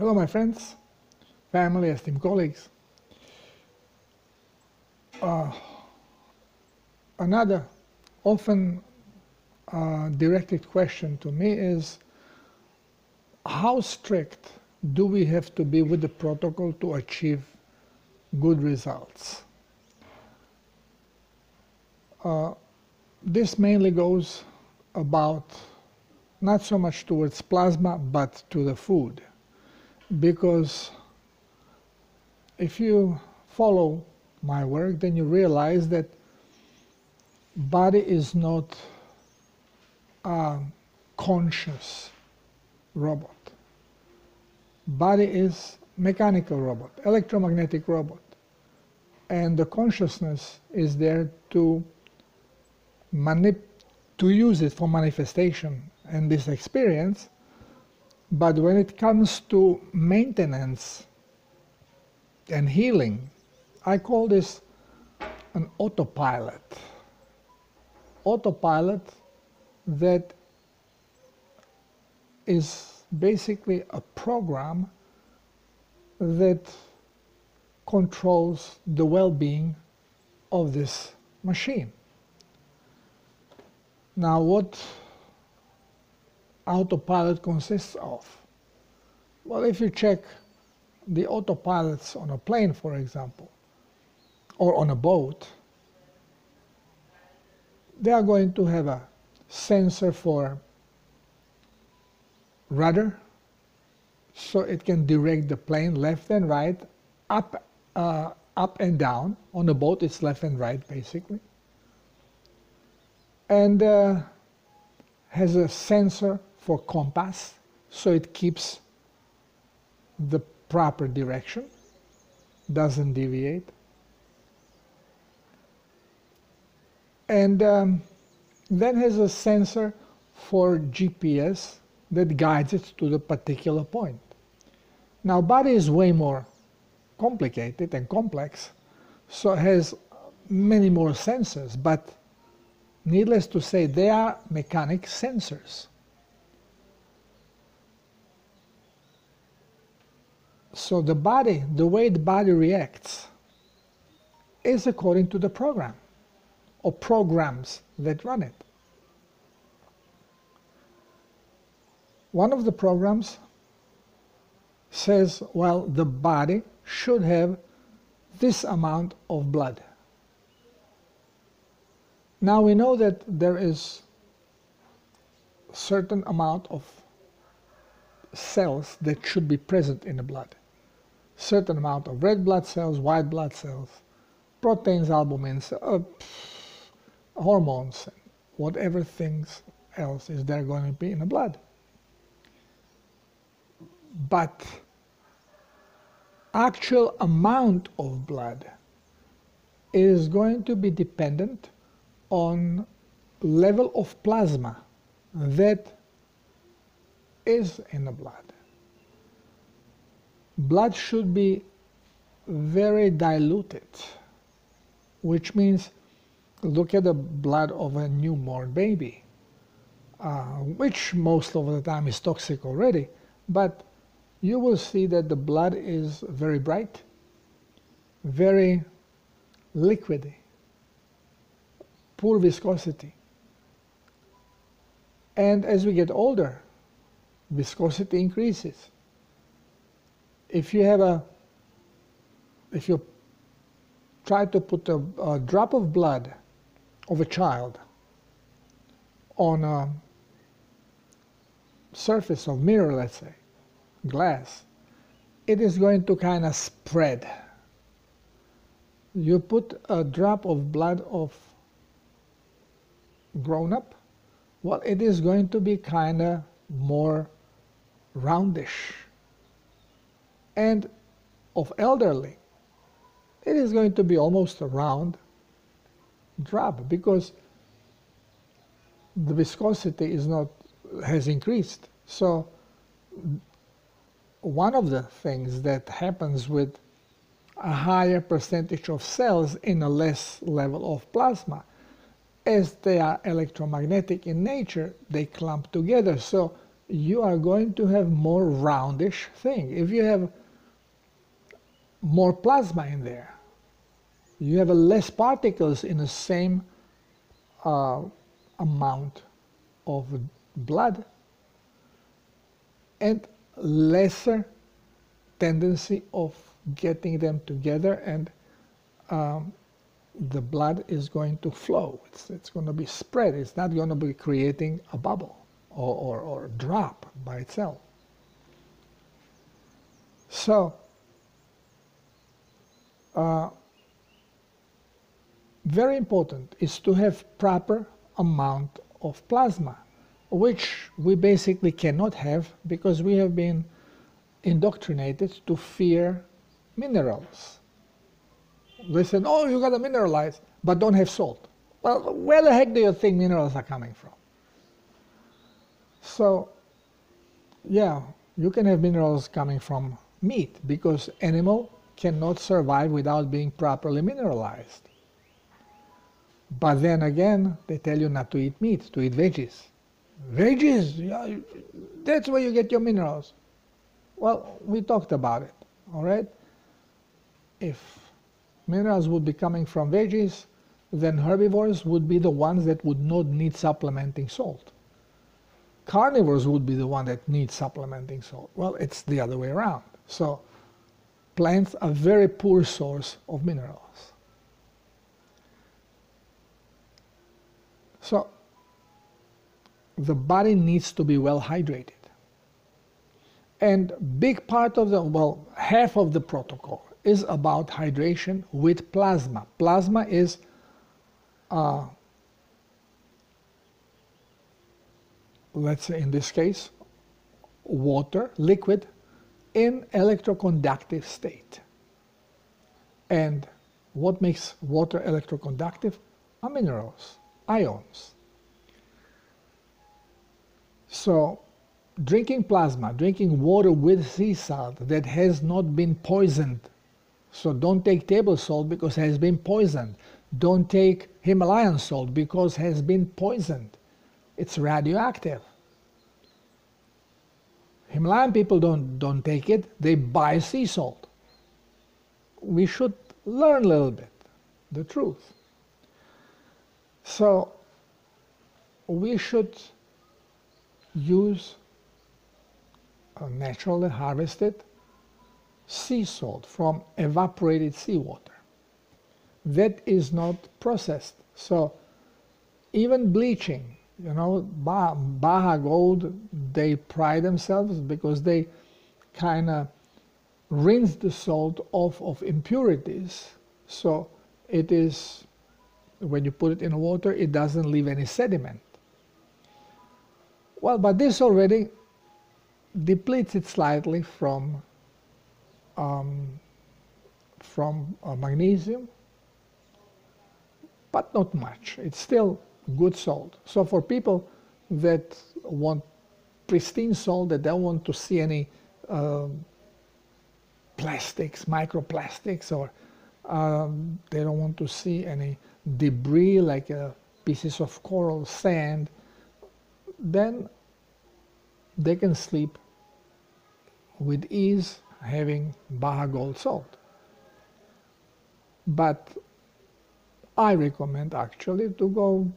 Hello my friends, family, esteemed colleagues. Another often directed question to me is, how strict do we have to be with the protocol to achieve good results? This mainly goes about not so much towards plasma but to the food, because if you follow my work, then you realize that body is not a conscious robot. Body is mechanical robot, electromagnetic robot, and the consciousness is there to use it for manifestation and this experience. But when it comes to maintenance and healing, I call this an autopilot. Autopilot that is basically a program that controls the well-being of this machine. Now, what autopilot consists of? Well, if you check the autopilots on a plane, for example, or on a boat, they are going to have a sensor for rudder, so it can direct the plane left and right, up and down. On a boat, it's left and right, basically. And has a sensor for compass, so it keeps the proper direction, doesn't deviate. And then has a sensor for GPS that guides it to the particular point. Now, body is way more complicated and complex, so it has many more sensors, but needless to say, they are mechanic sensors. So the body, the way the body reacts, is according to the program or programs that run it. One of the programs says, well, the body should have this amount of blood. Now we know that there is a certain amount of cells that should be present in the blood. Certain amount of red blood cells, white blood cells, proteins, albumins, hormones, whatever things else is there going to be in the blood. But actual amount of blood is going to be dependent on level of plasma that is in the blood. Blood should be very diluted, which means look at the blood of a newborn baby, which most of the time is toxic already, but you will see that the blood is very bright, very liquidy, poor viscosity. And as we get older, viscosity increases. If you try to put a drop of blood of a child on a surface of mirror, let's say, glass, it is going to kind of spread. You put a drop of blood of grown-up, well, it is going to be kind of more roundish. And of elderly, it is going to be almost a round drop, because the viscosity has increased. So one of the things that happens with a higher percentage of cells in a less level of plasma, as they are electromagnetic in nature, they clump together. So you are going to have more roundish thing. If you have more plasma in there, you have less particles in the same amount of blood, and lesser tendency of getting them together, and the blood is going to flow. It's going to be spread. It's not going to be creating a bubble or drop by itself. So very important is to have proper amount of plasma, which we basically cannot have because we have been indoctrinated to fear minerals. They said, oh, you got to mineralize, but don't have salt. Well, where the heck do you think minerals are coming from? So, yeah, you can have minerals coming from meat because animal cannot survive without being properly mineralized. But then again, they tell you not to eat meat, to eat veggies. Veggies, yeah, that's where you get your minerals. Well, we talked about it, all right? If minerals would be coming from veggies, then herbivores would be the ones that would not need supplementing salt. Carnivores would be the one that needs supplementing salt. Well, it's the other way around. So plants are a very poor source of minerals. So the body needs to be well hydrated. And big part of the, well, half of the protocol is about hydration with plasma. Plasma is let's say in this case, water, liquid, in electroconductive state. And what makes water electroconductive are minerals, ions. So drinking plasma, drinking water with sea salt that has not been poisoned. So don't take table salt because it has been poisoned. Don't take Himalayan salt because it has been poisoned. It's radioactive. Himalayan people don't take it, they buy sea salt. We should learn a little bit the truth. So we should use naturally harvested sea salt from evaporated seawater. That is not processed. So even bleaching, you know, Baja Gold, they pride themselves because they kind of rinse the salt off of impurities. So it is, when you put it in water, it doesn't leave any sediment. Well, but this already depletes it slightly from magnesium, but not much. It's still good salt. So for people that want pristine salt, that don't want to see any plastics, microplastics, or they don't want to see any debris like pieces of coral, sand, then they can sleep with ease having Baja Gold salt. But I recommend actually to go,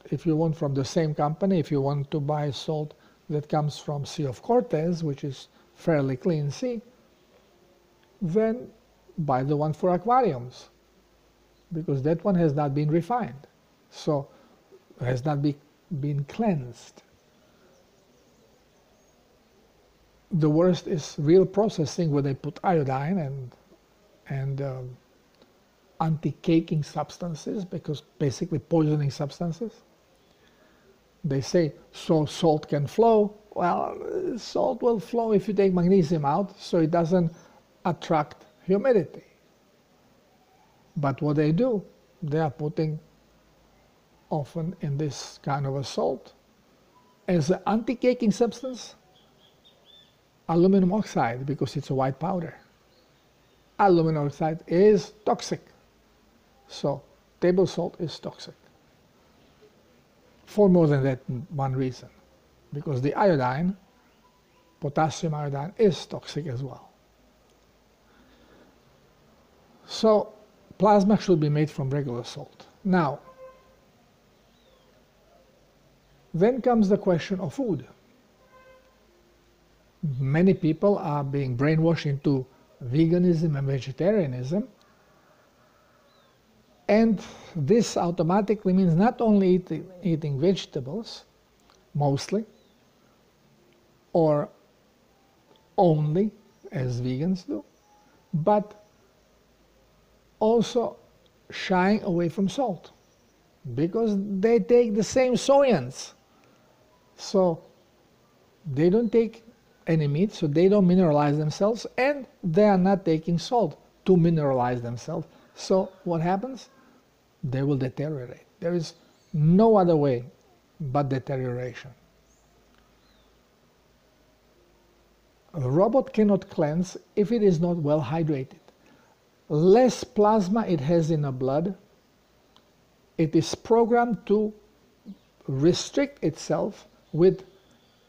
if you want from the same company, if you want to buy salt that comes from Sea of Cortez, which is fairly clean sea, then buy the one for aquariums, because that one has not been refined, so has not been cleansed. The worst is real processing, where they put iodine and anti-caking substances, because basically poisoning substances. They say, so salt can flow. Well, salt will flow if you take magnesium out, so it doesn't attract humidity. But what they do, they are putting often in this kind of a salt as an anti-caking substance, aluminum oxide, because it's a white powder. Aluminum oxide is toxic. So table salt is toxic. For more than that one reason. Because the iodine potassium iodine is toxic as well. So plasma should be made from regular salt. Now, then comes the question of food. Many people are being brainwashed into veganism and vegetarianism, and this automatically means not only eating vegetables, mostly, or only, as vegans do, but also shying away from salt, because they take the same soyans. So they don't take any meat, so they don't mineralize themselves, and they are not taking salt to mineralize themselves. So what happens? They will deteriorate. There is no other way but deterioration. A robot cannot cleanse if it is not well hydrated. Less plasma it has in the blood, it is programmed to restrict itself with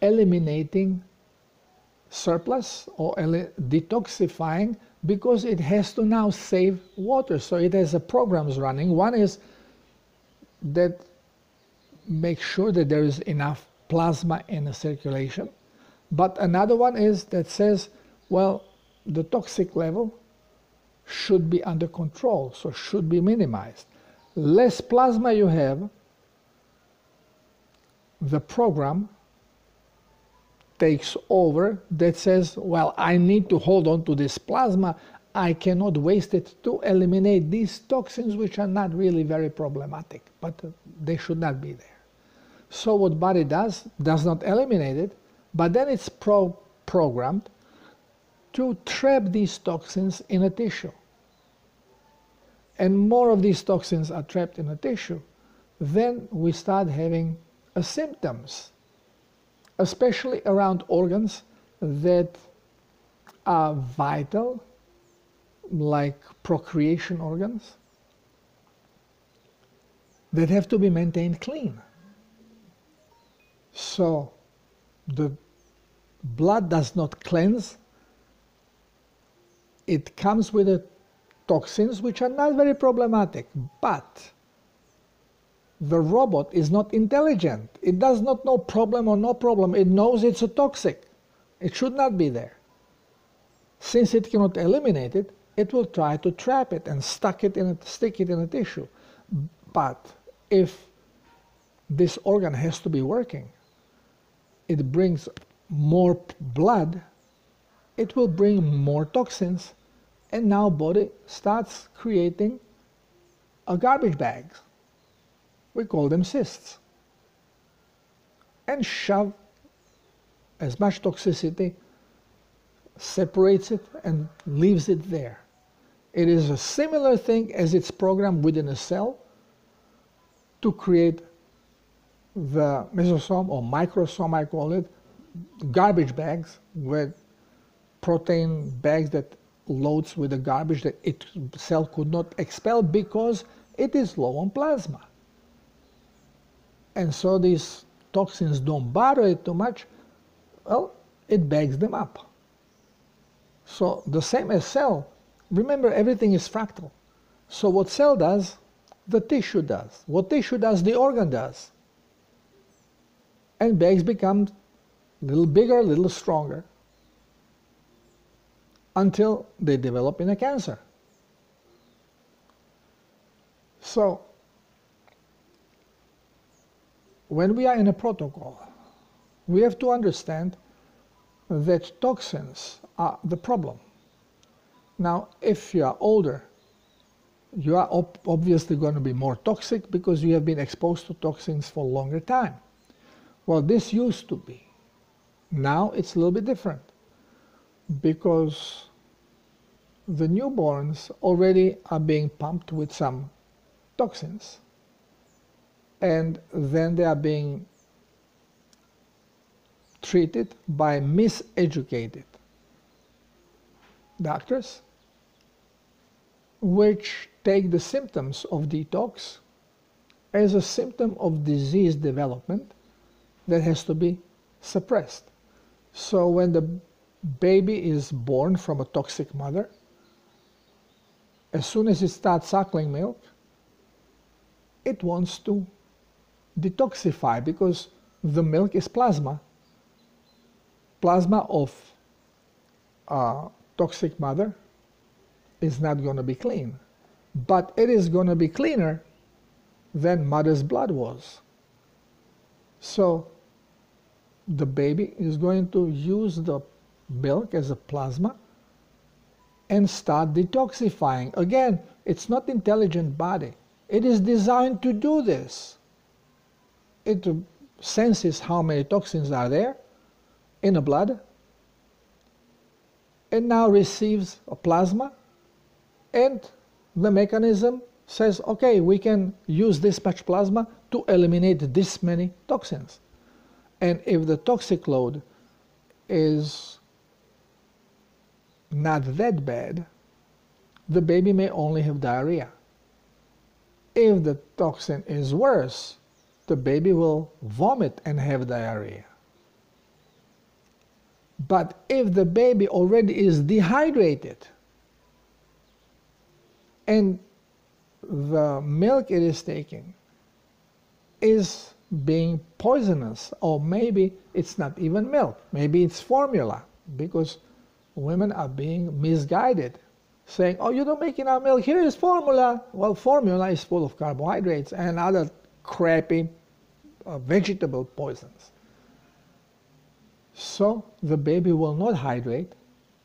eliminating surplus or detoxifying, because it has to now save water. So it has programs running. One is that makes sure that there is enough plasma in the circulation. But another one is that says, well, the toxic level should be under control, so should be minimized. Less plasma you have, the program takes over that says, well, I need to hold on to this plasma. I cannot waste it to eliminate these toxins, which are not really very problematic, but they should not be there. So what body does not eliminate it, but then it's programmed to trap these toxins in a tissue. And more of these toxins are trapped in a tissue, then we start having symptoms, especially around organs that are vital, like procreation organs, that have to be maintained clean. So the blood does not cleanse. It comes with the toxins, which are not very problematic, but the robot is not intelligent. It does not know problem or no problem. It knows it's a toxic. It should not be there. Since it cannot eliminate it, it will try to trap it and stick it in a tissue. But if this organ has to be working, it brings more blood, it will bring more toxins, and now body starts creating a garbage bags. We call them cysts, and shove as much toxicity, separates it and leaves it there. It is a similar thing as it's programmed within a cell to create the mesosome or microsome, I call it, garbage bags, with protein bags that loads with the garbage that its cell could not expel because it is low on plasma. And so these toxins don't bother it too much, well, it bags them up. So the same as cell, remember everything is fractal. So what cell does, the tissue does. What tissue does, the organ does. And bags become a little bigger, a little stronger, until they develop in a cancer. So when we are in a protocol, we have to understand that toxins are the problem. Now, if you are older, you are obviously going to be more toxic because you have been exposed to toxins for a longer time. Well, this used to be. Now it's a little bit different because the newborns already are being pumped with some toxins, and then they are being treated by miseducated doctors, which take the symptoms of detox as a symptom of disease development that has to be suppressed. So when the baby is born from a toxic mother, as soon as it starts suckling milk, it wants to detoxify because the milk is plasma. Plasma of a toxic mother is not going to be clean, but it is going to be cleaner than mother's blood was. So the baby is going to use the milk as a plasma and start detoxifying. Again, it's not intelligent body. It is designed to do this. It senses how many toxins are there in the blood and now receives a plasma, and the mechanism says, okay, we can use this much plasma to eliminate this many toxins. And if the toxic load is not that bad, the baby may only have diarrhea. If the toxin is worse, the baby will vomit and have diarrhea. But if the baby already is dehydrated and the milk it is taking is being poisonous, or maybe it's not even milk, maybe it's formula, because women are being misguided, saying, oh, you don't make enough milk, here is formula. Well, formula is full of carbohydrates and other crappy vegetable poisons. So the baby will not hydrate,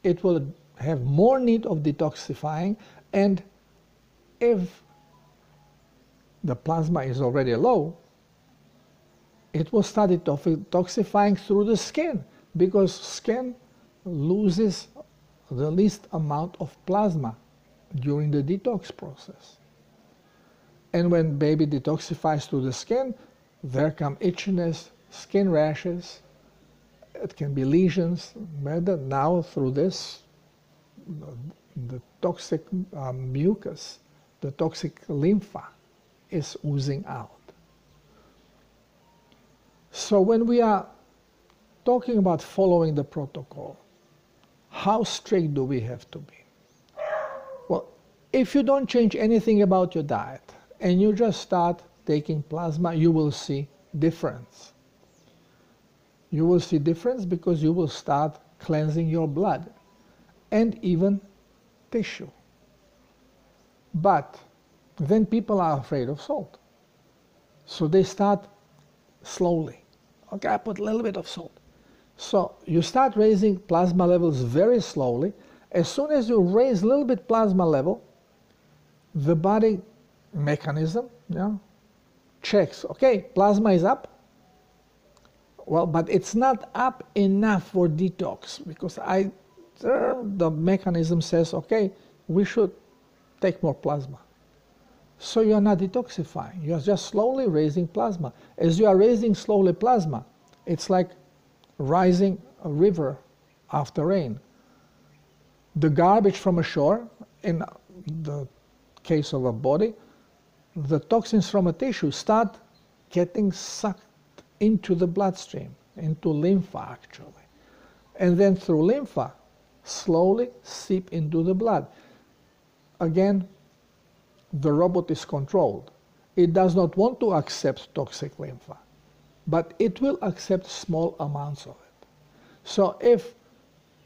it will have more need of detoxifying, and if the plasma is already low, it will start detoxifying through the skin, because skin loses the least amount of plasma during the detox process. And when baby detoxifies through the skin, there come itchiness, skin rashes, it can be lesions. Now through this, the toxic mucus, the toxic lympha is oozing out. So when we are talking about following the protocol, how strict do we have to be? Well, if you don't change anything about your diet and you just start taking plasma, you will see difference. You will see difference because you will start cleansing your blood and even tissue. But then people are afraid of salt. So they start slowly. Okay, I put a little bit of salt. So you start raising plasma levels very slowly. As soon as you raise a little bit plasma level, the body mechanism checks, okay, plasma is up. Well, but it's not up enough for detox, because the mechanism says, okay, we should take more plasma. So you are not detoxifying. You are just slowly raising plasma. As you are raising slowly plasma, it's like rising a river after rain. The garbage from a shore, in the case of a body, the toxins from a tissue start getting sucked into the bloodstream, into lympha actually. And then through lympha, slowly seep into the blood. Again, the robot is controlled. It does not want to accept toxic lympha, but it will accept small amounts of it. So if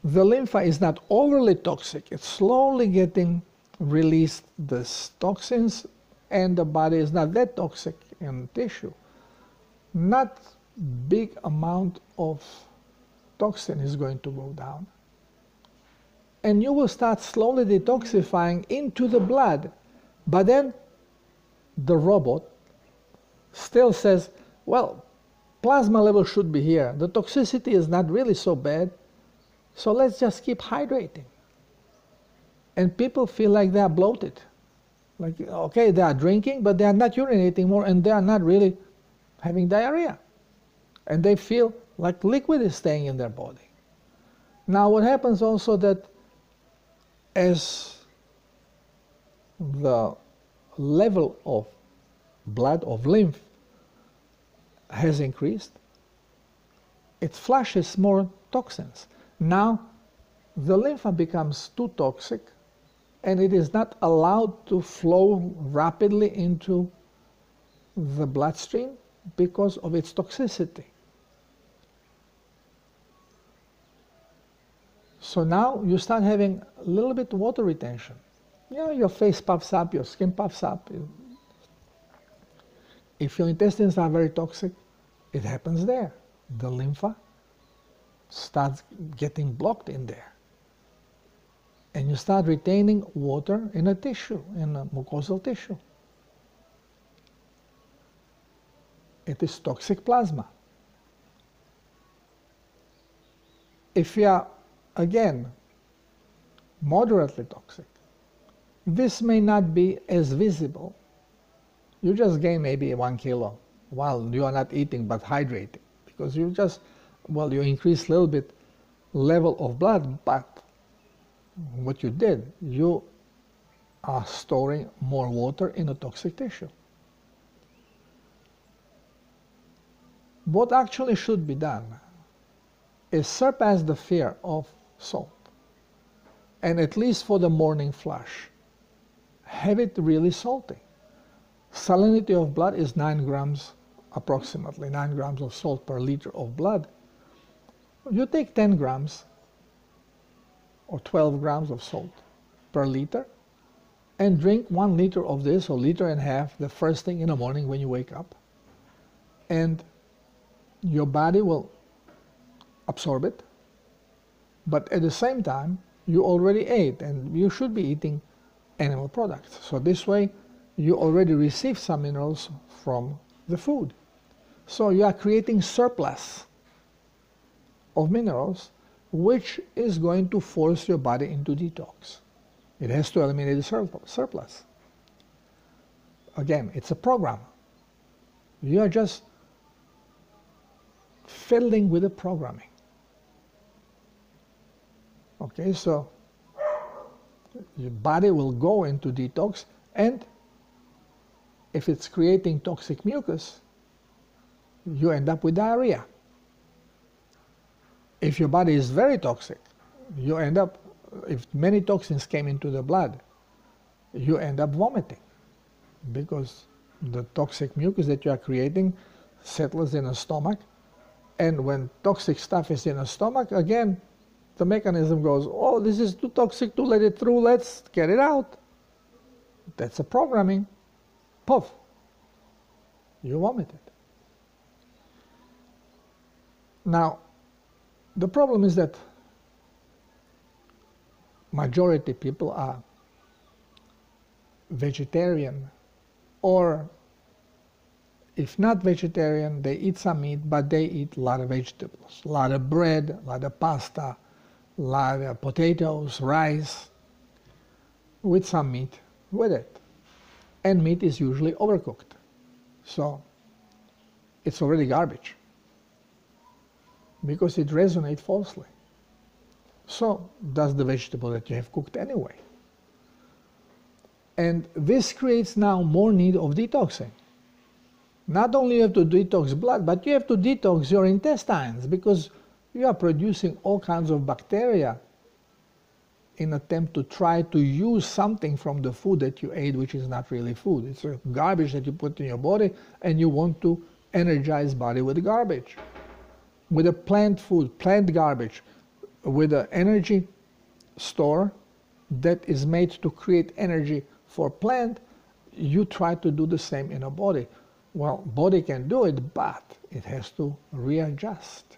the lympha is not overly toxic, it's slowly getting released these toxins, and the body is not that toxic in tissue, not big amount of toxin is going to go down. And you will start slowly detoxifying into the blood. But then the robot still says, well, plasma level should be here. The toxicity is not really so bad, so let's just keep hydrating. And people feel like they are bloated. Like, okay, they are drinking, but they are not urinating more, and they are not really having diarrhea. And they feel like liquid is staying in their body. Now what happens also that as the level of blood, of lymph, has increased, it flushes more toxins. Now the lymph becomes too toxic and it is not allowed to flow rapidly into the bloodstream because of its toxicity. So now you start having a little bit water retention. Yeah, your face puffs up, your skin puffs up. If your intestines are very toxic, it happens there. The lymph starts getting blocked in there. And you start retaining water in a tissue, in a mucosal tissue. It is toxic plasma. If you are, again, moderately toxic, this may not be as visible. You just gain maybe 1 kilo while you are not eating but hydrating, because you just, well, you increase a little bit level of blood, but what you did, you are storing more water in a toxic tissue. What actually should be done is surpass the fear of salt, and at least for the morning flush, have it really salty. Salinity of blood is 9 grams, approximately 9 grams of salt per liter of blood. You take 10 grams or 12 grams of salt per liter and drink 1 liter of this, or liter and a half, the first thing in the morning when you wake up. And your body will absorb it, but at the same time, you already ate, and you should be eating animal products. So this way, you already receive some minerals from the food. So you are creating surplus of minerals, which is going to force your body into detox. It has to eliminate the surplus. Again, it's a program. You are just fiddling with the programming. Okay, so your body will go into detox, and if it's creating toxic mucus, you end up with diarrhea. If your body is very toxic, you end up, if many toxins came into the blood, you end up vomiting, because the toxic mucus that you are creating settles in the stomach, and when toxic stuff is in the stomach, again, the mechanism goes, oh, this is too toxic to let it through, let's get it out. That's a programming. Puff, you vomited. Now, the problem is that majority people are vegetarian, or if not vegetarian, they eat some meat, but they eat a lot of vegetables, a lot of bread, a lot of pasta, a lot of potatoes, rice, with some meat with it. And meat is usually overcooked. So it's already garbage, because it resonates falsely. So does the vegetable that you have cooked anyway. And this creates now more need of detoxing. Not only you have to detox blood, but you have to detox your intestines, because you are producing all kinds of bacteria in attempt to try to use something from the food that you ate, which is not really food. It's a garbage that you put in your body, and you want to energize body with garbage. With a plant food, plant garbage, with an energy store that is made to create energy for plant, you try to do the same in a body. Well, body can do it, but it has to readjust.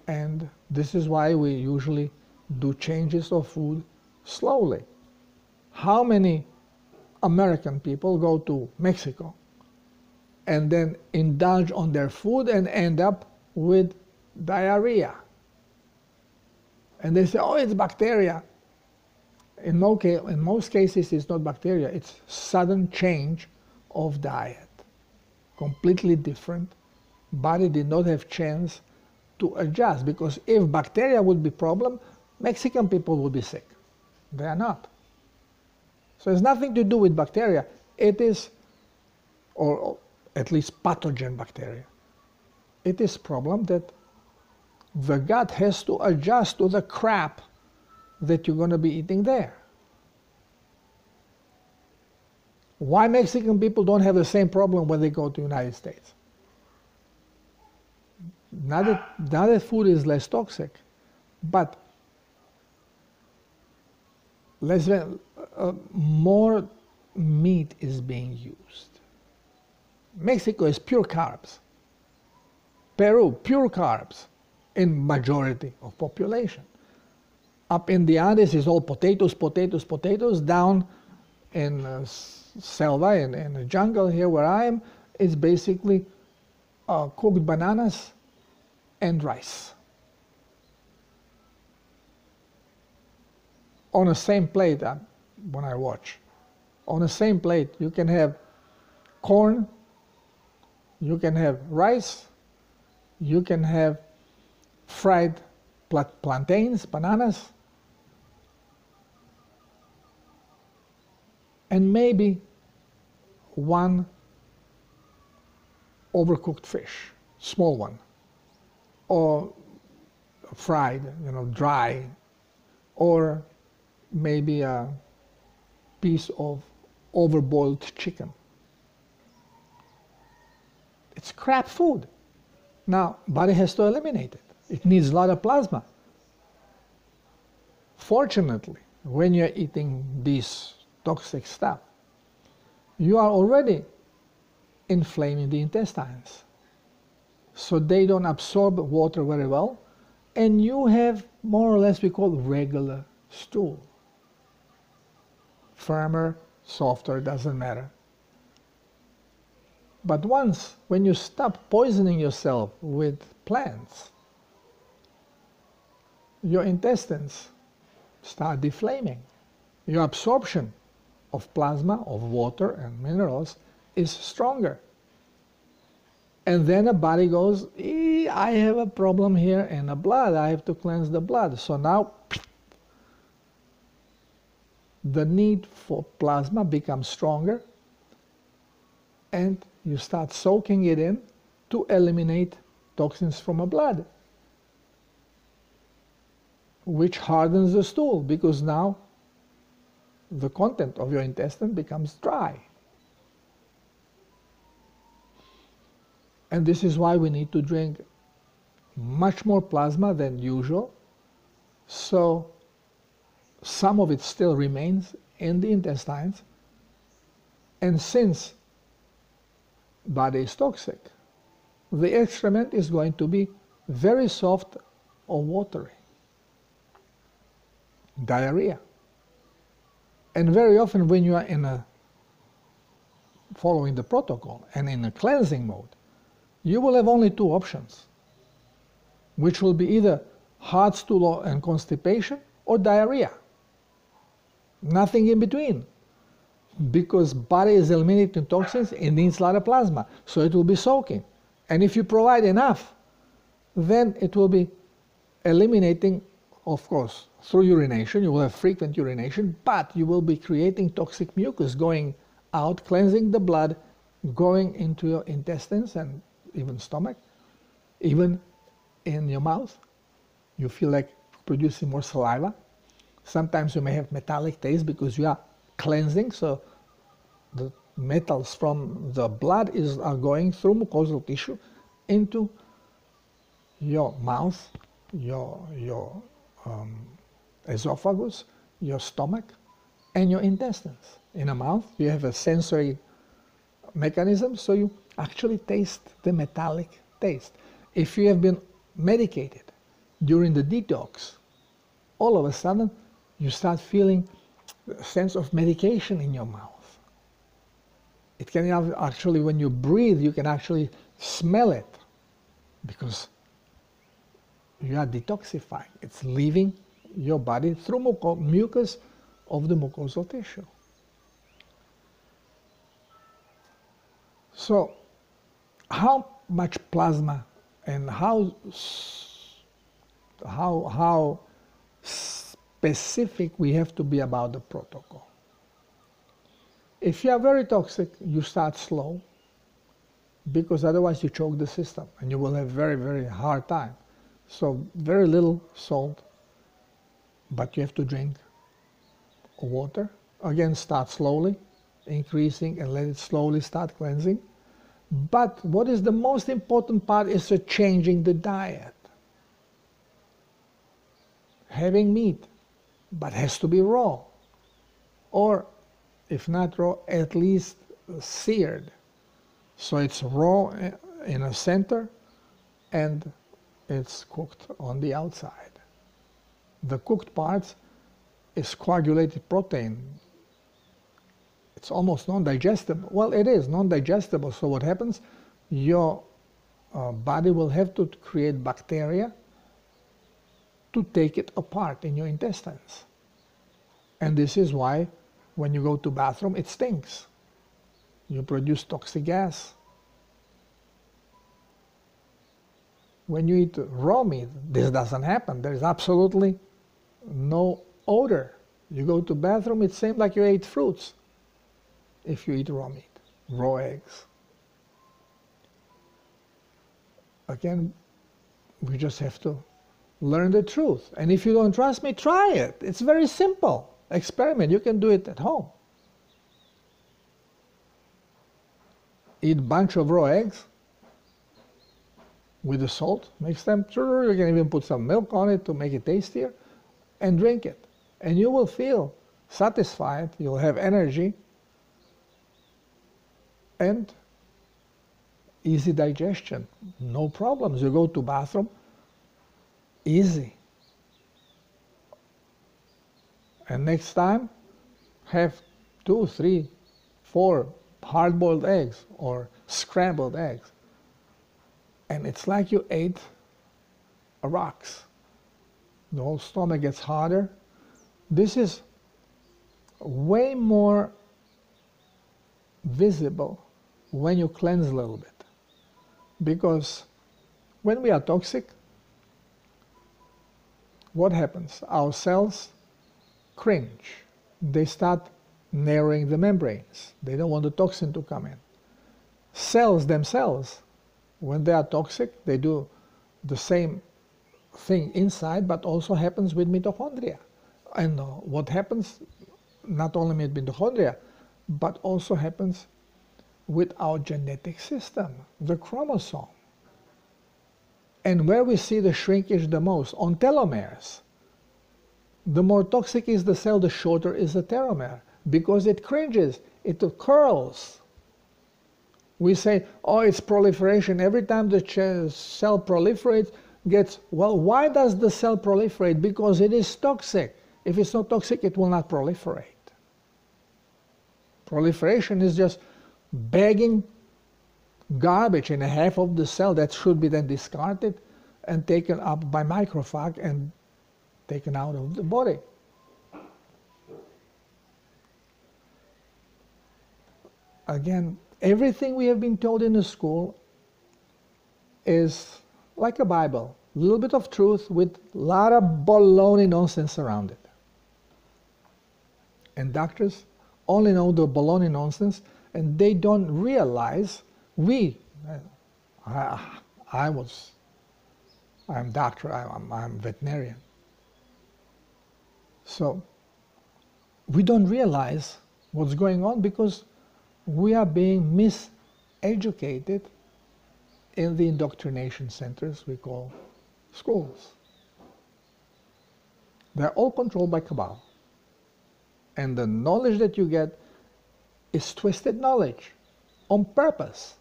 And this is why we usually do changes of food slowly. How many American people go to Mexico and then indulge on their food and end up with diarrhea? And they say, oh, it's bacteria. In most cases, it's not bacteria. It's sudden change of diet. Completely different. Body did not have chance to adjust, because if bacteria would be problem, Mexican people would be sick. They are not. So it's nothing to do with bacteria. It is, or at least pathogen bacteria. it is problem that the gut has to adjust to the crap that you're going to be eating there. Why Mexican people don't have the same problem when they go to the United States? Now that food is less toxic, but more meat is being used. Mexico is pure carbs. Peru, pure carbs in majority of population. Up in the Andes is all potatoes, potatoes, potatoes. Down in selva, in the jungle here where I am, it's basically cooked bananas and rice. On the same plate, when I watch, on the same plate you can have corn, you can have rice, you can have fried plantains, bananas, and maybe one overcooked fish, small one, or fried, dry, or maybe a piece of overboiled chicken. It's crap food. Now, body has to eliminate it. It needs a lot of plasma. Fortunately, when you're eating this toxic stuff, you are already inflaming the intestines. So they don't absorb water very well, and you have more or less we call regular stool. Firmer, softer, doesn't matter. But when you stop poisoning yourself with plants, your intestines start deflaming. Your absorption of plasma, of water and minerals is stronger. And then the body goes, I have a problem here in the blood, I have to cleanse the blood. So now the need for plasma becomes stronger, and you start soaking it in to eliminate toxins from the blood, which hardens the stool, because now the content of your intestine becomes dry. And this is why we need to drink much more plasma than usual, so some of it still remains in the intestines. And since body is toxic, the excrement is going to be very soft or watery. Diarrhea. And very often when you are following the protocol and in a cleansing mode, you will have only two options, which will be either hard stool and constipation or diarrhea. Nothing in between, because body is eliminating toxins, it needs a lot of plasma, so it will be soaking. And if you provide enough, then it will be eliminating, of course, through urination. You will have frequent urination, but you will be creating toxic mucus going out, cleansing the blood, going into your intestines and even stomach, even in your mouth. You feel like producing more saliva. Sometimes you may have metallic taste because you are cleansing, so the metals from the blood are going through mucosal tissue into your mouth, your esophagus, your stomach, and your intestines. In the mouth, you have a sensory mechanism, so you actually taste the metallic taste. If you have been medicated during the detox, all of a sudden you start feeling a sense of medication in your mouth. It can actually, when you breathe, you can actually smell it, because you are detoxifying. It's leaving your body through mucus of the mucosal tissue. So, how much plasma and how specific we have to be about the protocol? If you are very toxic, you start slow. because otherwise you choke the system and you will have very, very hard time. So very little salt, but you have to drink water. Again, start slowly, increasing, and let it slowly start cleansing. But what is the most important part is changing the diet. Having meat, but has to be raw. Or, if not raw, at least seared. So it's raw in the center and it's cooked on the outside. The cooked parts is coagulated protein. It's almost non-digestible. Well, it is non-digestible. So what happens? Your body will have to create bacteria to take it apart in your intestines. And this is why when you go to bathroom, it stinks. You produce toxic gas. When you eat raw meat, this doesn't happen. There is absolutely no odor. You go to bathroom, it seems like you ate fruits if you eat raw meat, raw eggs. Again, we just have to learn the truth. And if you don't trust me, try it. It's very simple. Experiment. You can do it at home. Eat a bunch of raw eggs with the salt, mix them. You can even put some milk on it to make it tastier, and drink it. And you will feel satisfied, you'll have energy, and easy digestion. No problems. You go to bathroom, easy. And next time, have 2, 3, 4 hard-boiled eggs or scrambled eggs. And it's like you ate rocks. The whole stomach gets harder. This is way more visible when you cleanse a little bit. Because when we are toxic, what happens? Our cells cringe. They start narrowing the membranes. They don't want the toxin to come in. Cells themselves, when they are toxic, they do the same thing inside, but also happens with mitochondria. And what happens, not only with mitochondria, but also happens with our genetic system, the chromosome. And where we see the shrinkage the most, on telomeres. The more toxic is the cell, the shorter is the telomere, because it cringes, it curls. We say, oh, it's proliferation. Every time the cell proliferates, well, why does the cell proliferate? Because it is toxic. If it's not toxic, it will not proliferate. Proliferation is just bagging garbage in half of the cell that should be then discarded and taken up by macrophage and taken out of the body. Again, everything we have been told in the school is like a Bible, a little bit of truth with a lot of baloney nonsense around it. And doctors only know the baloney nonsense, and they don't realize I'm doctor, I'm veterinarian. So we don't realize what's going on because we are being miseducated in the indoctrination centers we call schools. They're all controlled by cabal. And the knowledge that you get is twisted knowledge on purpose.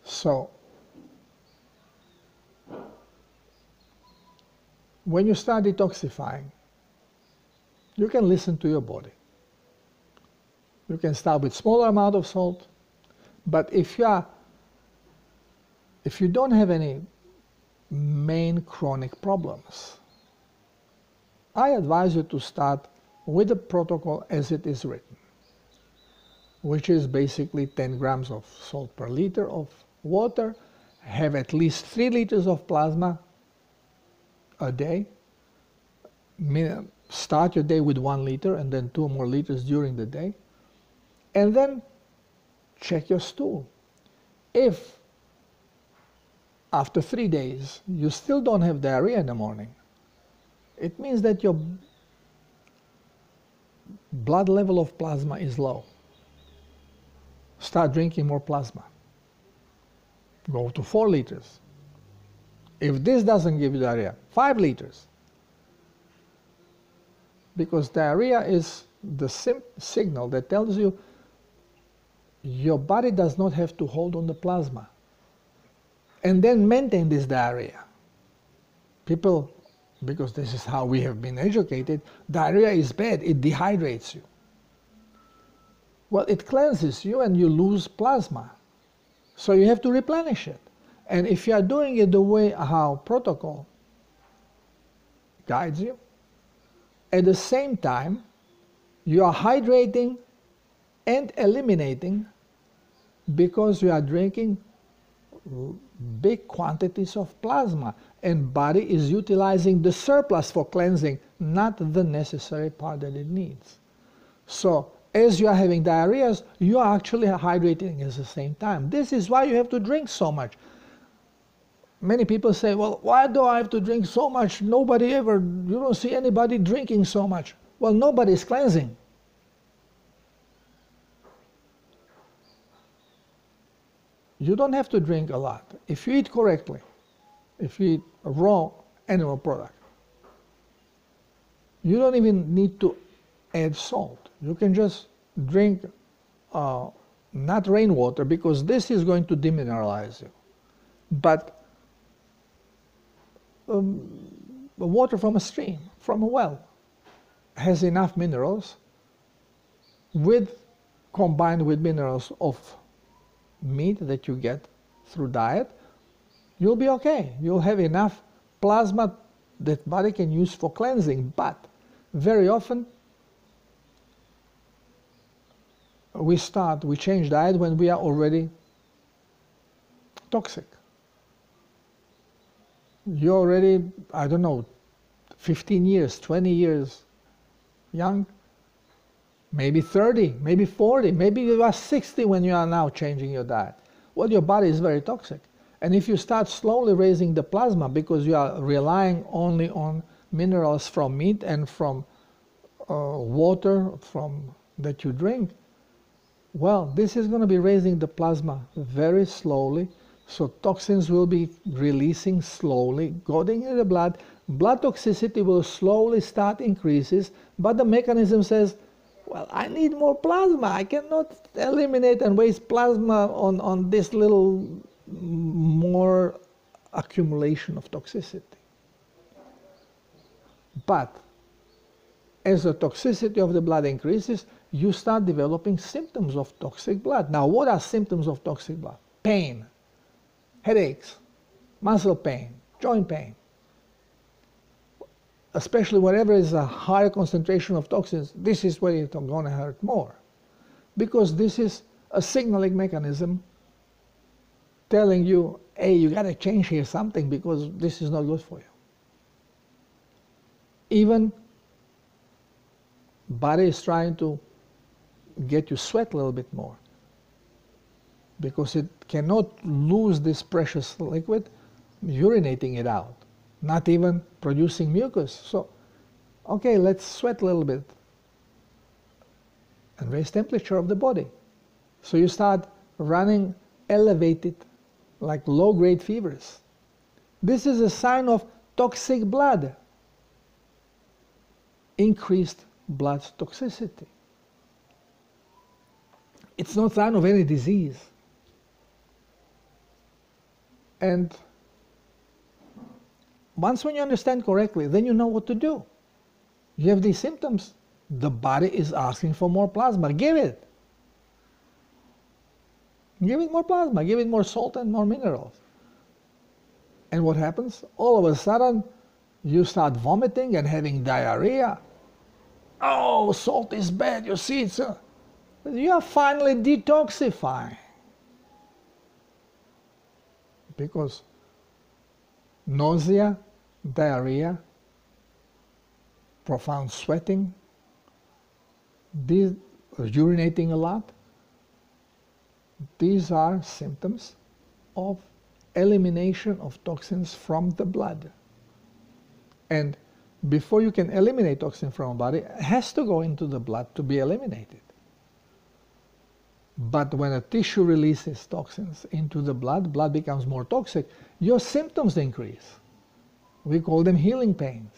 So, when you start detoxifying, you can listen to your body. You can start with smaller amount of salt, but if you don't have any main chronic problems, I advise you to start with the protocol as it is written, which is basically 10 grams of salt per liter of water, have at least 3 liters of plasma a day, start your day with 1 liter and then 2 more liters during the day, And then check your stool. If after 3 days you still don't have diarrhea in the morning, it means that your blood level of plasma is low. Start drinking more plasma. Go to 4 liters. If this doesn't give you diarrhea, 5 liters. Because diarrhea is the signal that tells you your body does not have to hold on the plasma and then maintain this diarrhea. People, because this is how we have been educated, diarrhea is bad, it dehydrates you. Well, it cleanses you and you lose plasma. So you have to replenish it. And if you are doing it the way how protocol guides you, at the same time, you are hydrating and eliminating because you are drinking big quantities of plasma, and body is utilizing the surplus for cleansing, not the necessary part that it needs. So as you are having diarrheas, you are actually hydrating at the same time. This is why you have to drink so much. Many people say, well, why do I have to drink so much? Nobody ever, you don't see anybody drinking so much. Well, nobody is cleansing. You don't have to drink a lot. If you eat correctly, if you eat a raw animal product, you don't even need to add salt. You can just drink not rainwater, because this is going to demineralize you, but water from a stream, from a well, has enough minerals, combined with minerals of meat that you get through diet, you'll be okay. You'll have enough plasma that body can use for cleansing. But very often we change diet when we are already toxic. You're already, I don't know, 15 years, 20 years young, maybe 30, maybe 40, maybe you are 60 when you are now changing your diet. Well, your body is very toxic. And if you start slowly raising the plasma because you are relying only on minerals from meat and from water that you drink, well, this is going to be raising the plasma very slowly. So toxins will be releasing slowly, going into the blood. Blood toxicity will slowly start increases, but the mechanism says, well, I need more plasma. I cannot eliminate and waste plasma on this little more accumulation of toxicity. But as the toxicity of the blood increases, you start developing symptoms of toxic blood. Now, what are symptoms of toxic blood? Pain, headaches, muscle pain, joint pain. Especially whenever is a higher concentration of toxins, this is where it's going to hurt more. Because this is a signaling mechanism telling you, hey, you got to change here something because this is not good for you. Even body is trying to get you sweat a little bit more because it cannot lose this precious liquid urinating it out, not even producing mucus. So, okay, let's sweat a little bit and raise temperature of the body. So you start running elevated, like low-grade fevers. This is a sign of toxic blood, increased blood toxicity. It's not a sign of any disease. And once when you understand correctly, then you know what to do. You have these symptoms. The body is asking for more plasma. Give it. Give it more plasma. Give it more salt and more minerals. And what happens? All of a sudden, you start vomiting and having diarrhea. Oh, salt is bad. You see, you are finally detoxifying. Because nausea, diarrhea, profound sweating, urinating a lot, These are symptoms of elimination of toxins from the blood. And before you can eliminate toxin from the body, it has to go into the blood to be eliminated. But when a tissue releases toxins into the blood, blood becomes more toxic, your symptoms increase. We call them healing pains.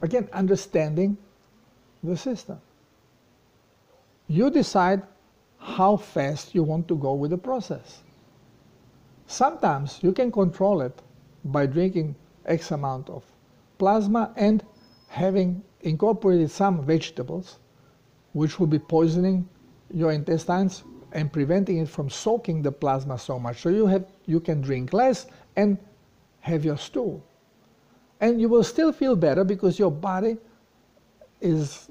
Again, understanding the system. You decide how fast you want to go with the process. Sometimes you can control it by drinking X amount of plasma and having incorporated some vegetables, which will be poisoning your intestines and preventing it from soaking the plasma so much. So you can drink less and have your stool. And you will still feel better because your body is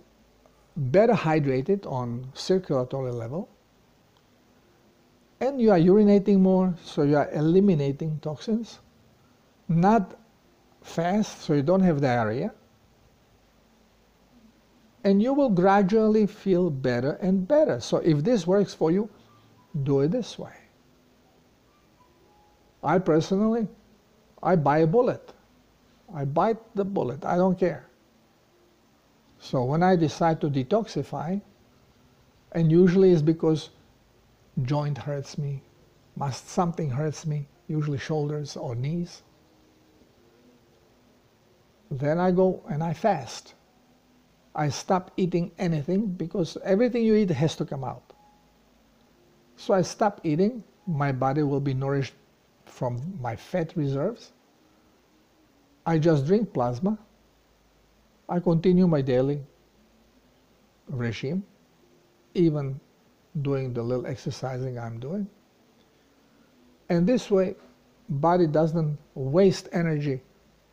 better hydrated on circulatory level. And you are urinating more, so you are eliminating toxins. Not fast, so you don't have diarrhea. And you will gradually feel better and better. So if this works for you, do it this way. I personally, I buy a bullet. I bite the bullet. I don't care. So when I decide to detoxify, and usually it's because joint hurts me, something hurts me, usually shoulders or knees, then I go and I fast. I stop eating anything because everything you eat has to come out. So I stop eating, my body will be nourished from my fat reserves. I just drink plasma. I continue my daily regime, even doing the little exercising I'm doing. And this way, body doesn't waste energy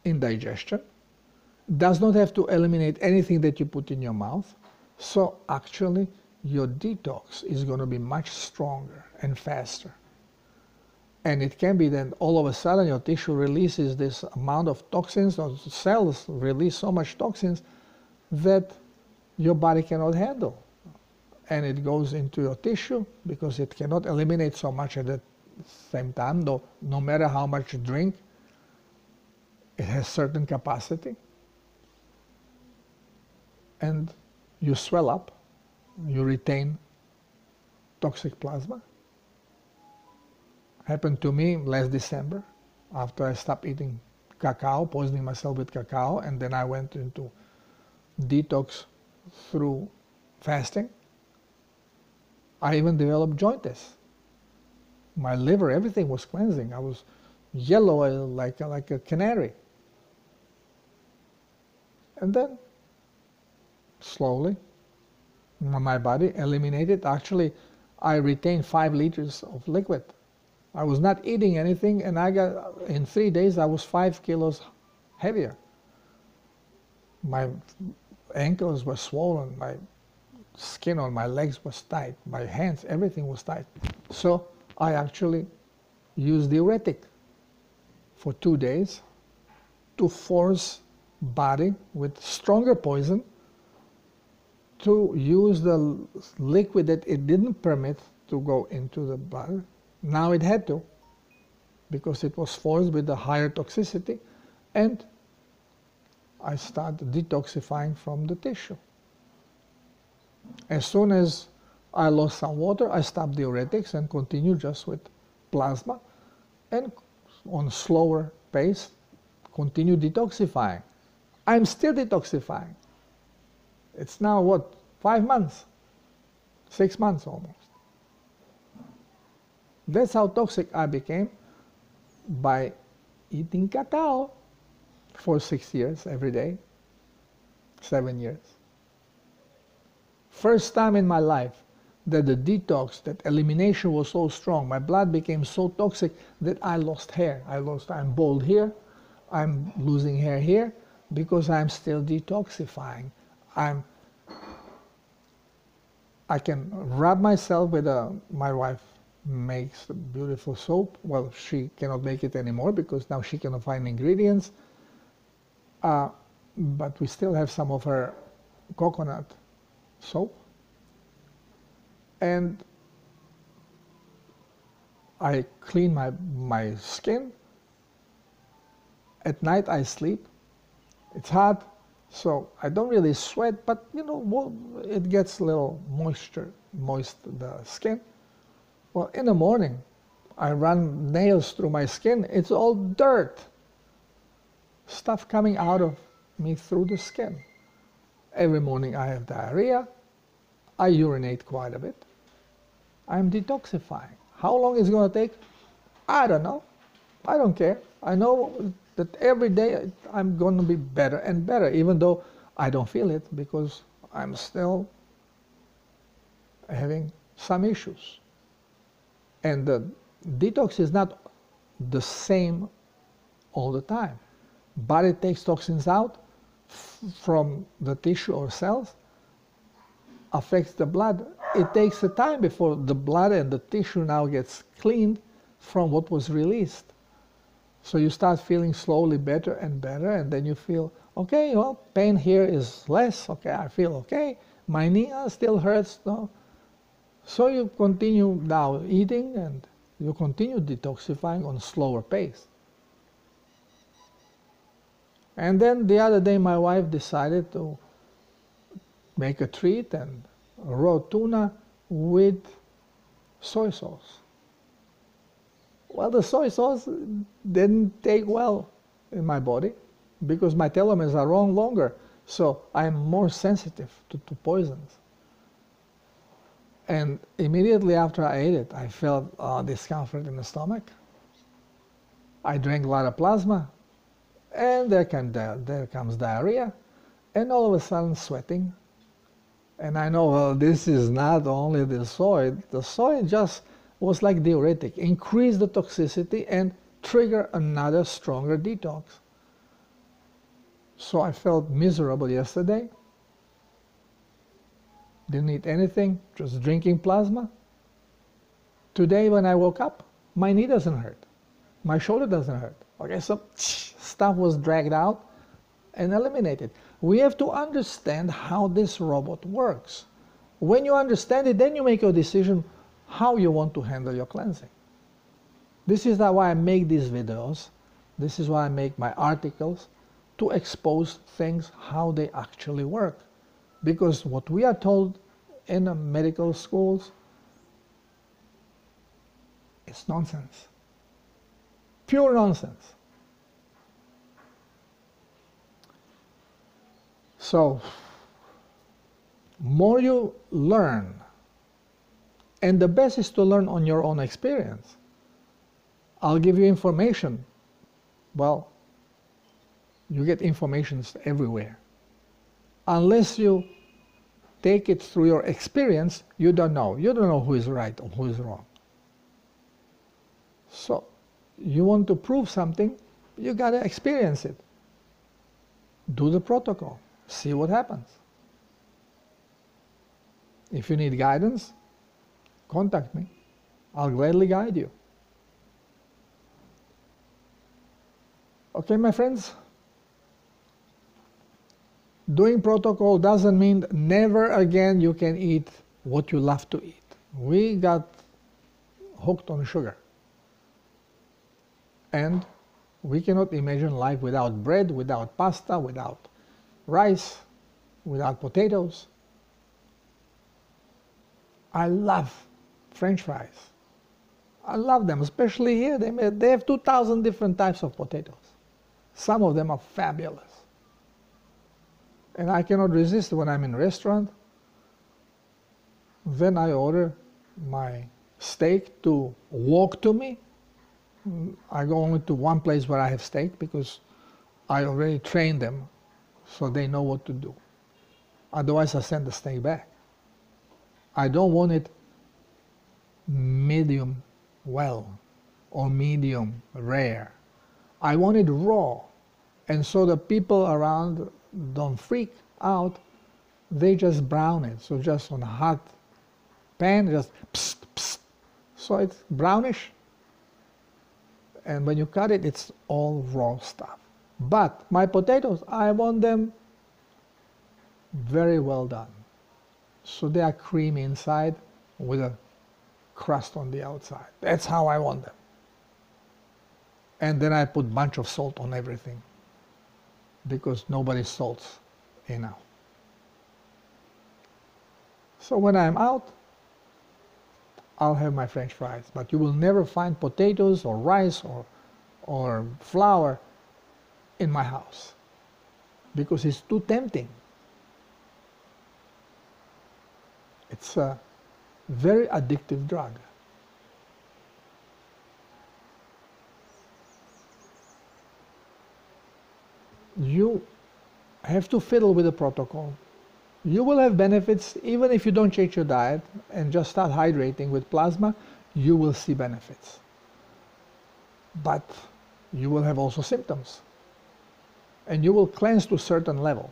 in digestion, does not have to eliminate anything that you put in your mouth. So actually, your detox is going to be much stronger and faster. And it can be that all of a sudden your tissue releases this amount of toxins, or cells release so much toxins that your body cannot handle. And it goes into your tissue because it cannot eliminate so much at the same time, though no matter how much you drink, it has certain capacity. And you swell up, you retain toxic plasma. Happened to me last December after I stopped eating cacao, poisoning myself with cacao, and then I went into detox through fasting. I even developed jaundice. My liver, everything was cleansing. I was yellow like a canary. And then slowly my body eliminated. Actually, I retained 5 liters of liquid. I was not eating anything, and in 3 days I was 5 kilos heavier. My ankles were swollen, my skin on my legs was tight, my hands, everything was tight. So I actually used diuretic for 2 days to force body with stronger poison to use the liquid that it didn't permit to go into the blood. Now it had to, because it was forced with a higher toxicity, and I started detoxifying from the tissue. As soon as I lost some water, I stopped diuretics and continued just with plasma, and on slower pace, continue detoxifying. I'm still detoxifying. It's now what, 5 months, 6 months almost. That's how toxic I became, by eating cacao for 6 years every day, 7 years. First time in my life that the detox, that elimination was so strong, my blood became so toxic that I lost hair. I'm bald here, I'm losing hair here, because I'm still detoxifying. I can rub myself with my wife makes beautiful soap. Well, she cannot make it anymore because now she cannot find ingredients. But we still have some of her coconut soap, and I clean my skin. At night I sleep. It's hot, so I don't really sweat, but you know, it gets a little moist, the skin. Well, in the morning, I run nails through my skin. It's all dirt. Stuff coming out of me through the skin. Every morning I have diarrhea. I urinate quite a bit. I'm detoxifying. How long it's going to take? I don't know. I don't care. I know that every day I'm going to be better and better, even though I don't feel it because I'm still having some issues. And the detox is not the same all the time. Body takes toxins out from the tissue or cells, affects the blood. It takes a time before the blood and the tissue now gets cleaned from what was released. So you start feeling slowly better and better, and then you feel, okay, well, pain here is less, okay, I feel okay, my knee still hurts, no? So you continue now eating, and you continue detoxifying on a slower pace. And then the other day my wife decided to make a treat and raw tuna with soy sauce. Well, the soy sauce didn't take well in my body because my telomeres are longer, so I'm more sensitive to poisons. And immediately after I ate it, I felt discomfort in the stomach. I drank a lot of plasma, and there comes diarrhea, and all of a sudden sweating. And I know, well, this is not only the soy just was like diuretic, increase the toxicity and trigger another stronger detox. So I felt miserable yesterday. Didn't eat anything, just drinking plasma. Today when I woke up, my knee doesn't hurt. My shoulder doesn't hurt. Okay, so stuff was dragged out and eliminated. We have to understand how this robot works. When you understand it, then you make your decision how you want to handle your cleansing. This is why I make these videos. This is why I make my articles, to expose things, how they actually work. Because what we are told in the medical schools is nonsense. Pure nonsense. So, more you learn, and the best is to learn on your own experience. I'll give you information. Well, you get information everywhere. Unless you take it through your experience, you don't know. You don't know who is right or who is wrong. So, you want to prove something, you got to experience it. Do the protocol. See what happens. If you need guidance, contact me. I'll gladly guide you. Okay, my friends? Doing protocol doesn't mean never again you can eat what you love to eat. We got hooked on sugar. And we cannot imagine life without bread, without pasta, without rice, without potatoes. I love French fries. I love them, especially here. They have 2,000 different types of potatoes. Some of them are fabulous. And I cannot resist when I'm in a restaurant. Then I order my steak to walk to me. I go only to one place where I have steak because I already trained them so they know what to do. Otherwise I send the steak back. I don't want it medium well or medium rare. I want it raw. And so the people around don't freak out. They just brown it. So just on a hot pan, just psst, psst. So it's brownish. And when you cut it, it's all raw stuff. But my potatoes, I want them very well done. So they are creamy inside, with a crust on the outside. That's how I want them. And then I put a bunch of salt on everything because nobody salts enough. So when I'm out, I'll have my French fries. But you will never find potatoes or rice or flour in my house because it's too tempting. It's a very addictive drug. You have to fiddle with the protocol. You will have benefits even if you don't change your diet and just start hydrating with plasma. You will see benefits. But you will have also symptoms. And you will cleanse to a certain level.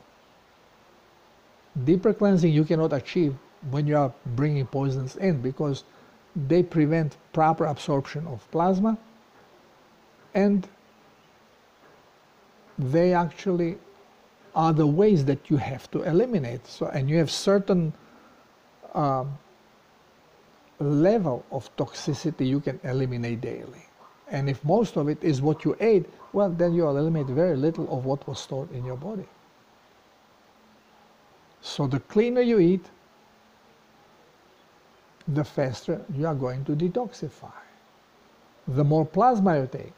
Deeper cleansing you cannot achieve when you are bringing poisons in because they prevent proper absorption of plasma and they actually are the ways that you have to eliminate. So, and you have certain level of toxicity you can eliminate daily. And if most of it is what you ate, well, then you will eliminate very little of what was stored in your body. So the cleaner you eat, the faster you are going to detoxify. The more plasma you take.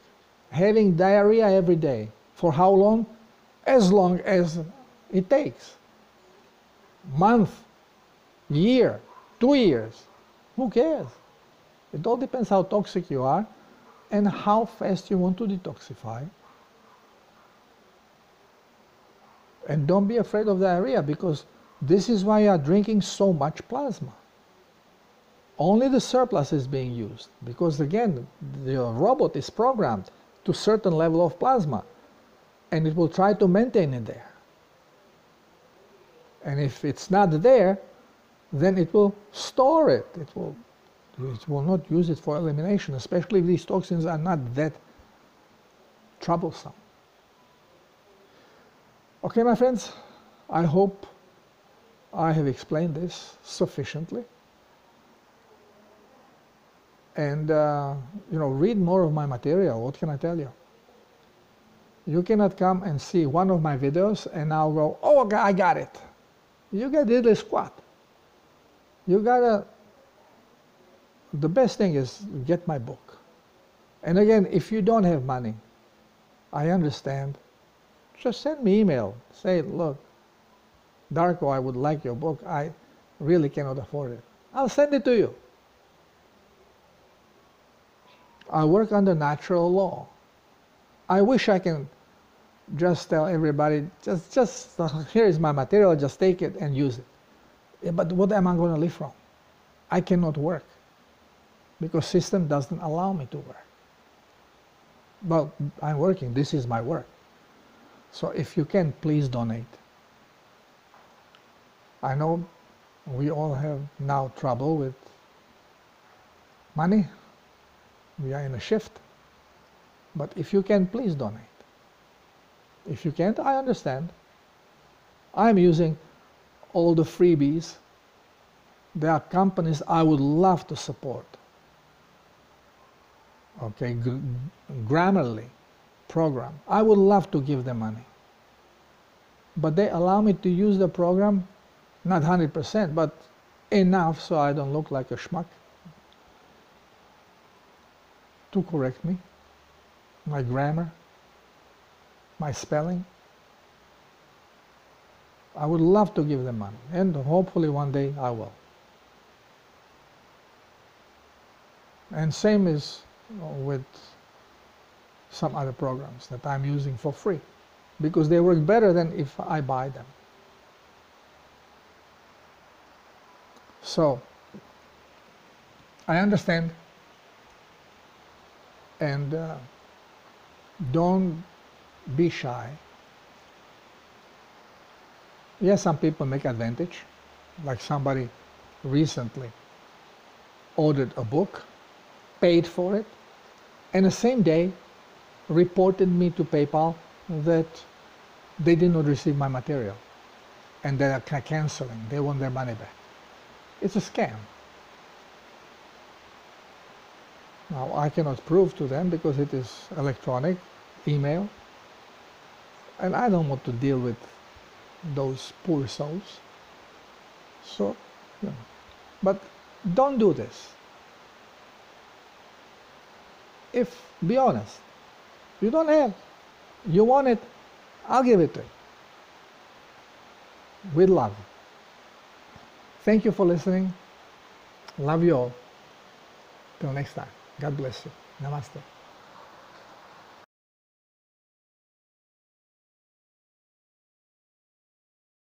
Having diarrhea every day, for how long? As long as it takes. Month, year, 2 years, who cares? It all depends how toxic you are and how fast you want to detoxify. And don't be afraid of diarrhea because this is why you are drinking so much plasma. Only the surplus is being used because again, the robot is programmed to a certain level of plasma and it will try to maintain it there. And if it's not there, then it will store it. It will not use it for elimination, especially if these toxins are not that troublesome. Okay, my friends, I hope I have explained this sufficiently. And, read more of my material. What can I tell you? You cannot come and see one of my videos and now go, oh, I got it. You got diddly squat. You gotta, the best thing is get my book. And again, if you don't have money, I understand. Just send me email. Say, look, Darko, I would like your book. I really cannot afford it. I'll send it to you. I work under natural law. I wish I can just tell everybody, just here is my material, just take it and use it. Yeah, but what am I going to live from? I cannot work because system doesn't allow me to work. Well, I'm working. This is my work. So if you can, please donate. I know we all have now trouble with money. We are in a shift. But if you can, please donate. If you can't, I understand. I'm using all the freebies. There are companies I would love to support. Okay, Grammarly program. I would love to give them money. But they allow me to use the program, not 100%, but enough so I don't look like a schmuck, to correct me, my grammar, my spelling. I would love to give them money, and hopefully one day I will. And same is with some other programs that I'm using for free, because they work better than if I buy them. So, I understand, and don't be shy. Yes, some people make advantage, like somebody recently ordered a book, paid for it, and the same day reported me to PayPal that they did not receive my material and they are canceling, they want their money back. It's a scam. Now, I cannot prove to them because it is electronic, email, and I don't want to deal with those poor souls. So, you know, but don't do this. Be honest, you don't have, you want it, I'll give it to you. With love. Thank you for listening. Love you all. Till next time. God bless you. Namaste.